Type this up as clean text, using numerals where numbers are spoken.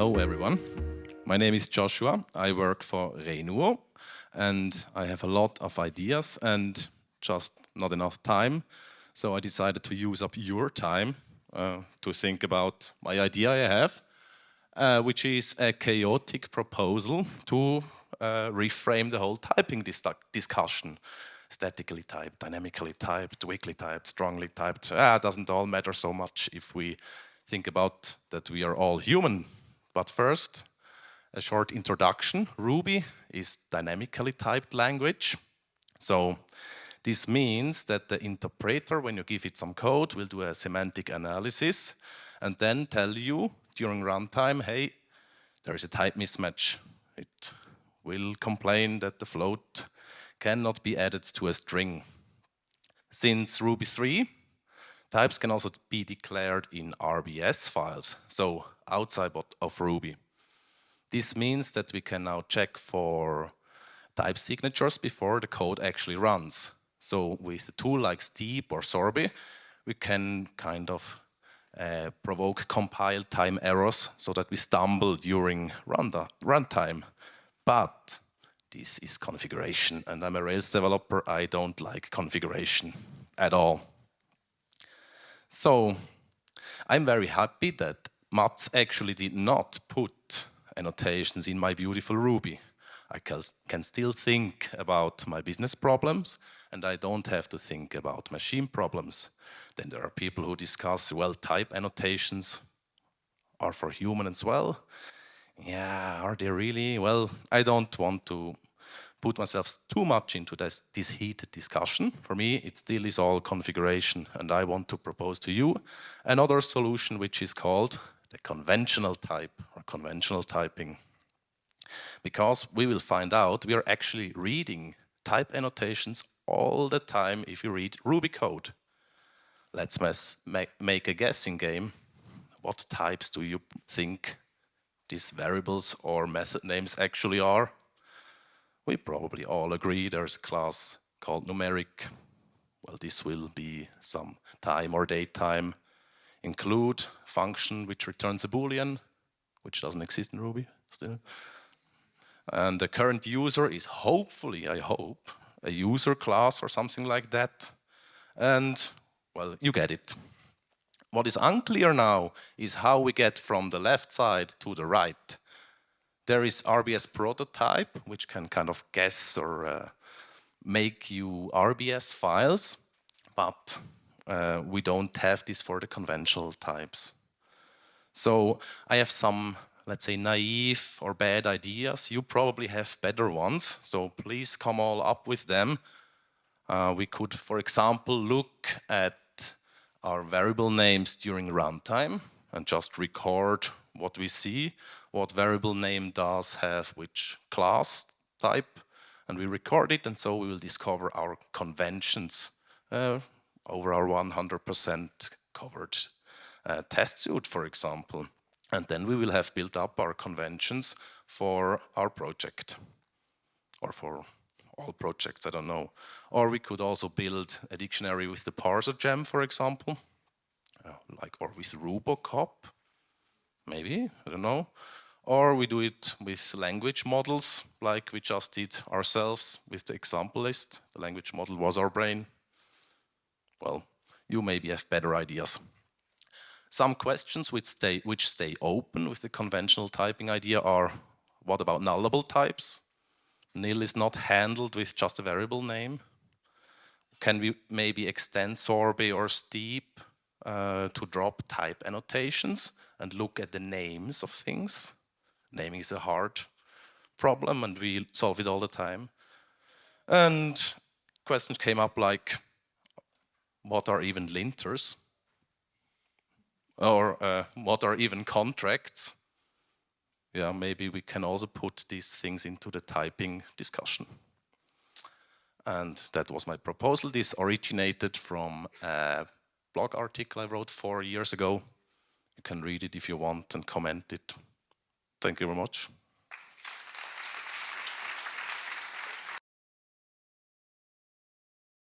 Hello everyone, my name is Joshua, I work for Renuo and I have a lot of ideas and just not enough time, so I decided to use up your time to think about my idea I have, which is a chaotic proposal to reframe the whole typing discussion. Statically typed, dynamically typed, weakly typed, strongly typed, doesn't all matter so much if we think about that we are all human. But first, a short introduction. Ruby is dynamically typed language. So this means that the interpreter, when you give it some code, will do a semantic analysis and then tell you during runtime, hey, there is a type mismatch. It will complain that the float cannot be added to a string. Since Ruby 3, types can also be declared in RBS files, so outside of Ruby. This means that we can now check for type signatures before the code actually runs. So with a tool like Steep or Sorby, we can kind of provoke compile time errors so that we stumble during runtime. But this is configuration, and I'm a Rails developer. I don't like configuration at all. So I'm very happy that Mats actually did not put annotations in my beautiful Ruby. I can still think about my business problems, and I don't have to think about machine problems. Then there are people who discuss, well, type annotations are for human as well. Yeah, are they really? Well, I don't want to put myself too much into this heated discussion. For me, it still is all configuration, and I want to propose to you another solution which is called the conventional type or conventional typing. Because we will find out we are actually reading type annotations all the time if you read Ruby code. Let's make a guessing game. What types do you think these variables or method names actually are? We probably all agree there's a class called numeric. Well, this will be some time or date time. Include function which returns a boolean, which doesn't exist in Ruby still. And the current user is hopefully, I hope, a user class or something like that. And, well, you get it. What is unclear now is how we get from the left side to the right. There is RBS prototype, which can kind of guess or make you RBS files, but we don't have this for the conventional types. So I have some, let's say, naive or bad ideas. You probably have better ones, so please come all up with them. We could, for example, look at our variable names during runtime and just record what we see, what variable name does have which class type, and we record it, and so we will discover our conventions over our 100% covered test suite, for example. And then we will have built up our conventions for our project, or for all projects, I don't know. Or we could also build a dictionary with the parser gem, for example, or with Rubocop, maybe, I don't know. Or we do it with language models, like we just did ourselves with the example list. The language model was our brain. Well, you maybe have better ideas. Some questions which stay open with the conventional typing idea are, what about nullable types? Nil is not handled with just a variable name. Can we maybe extend Sorby or Steep to drop type annotations and look at the names of things? Naming is a hard problem and we solve it all the time. And questions came up like, what are even linters? Or what are even contracts? Yeah, maybe we can also put these things into the typing discussion. And that was my proposal. This originated from a blog article I wrote 4 years ago. You can read it if you want and comment it. Thank you very much.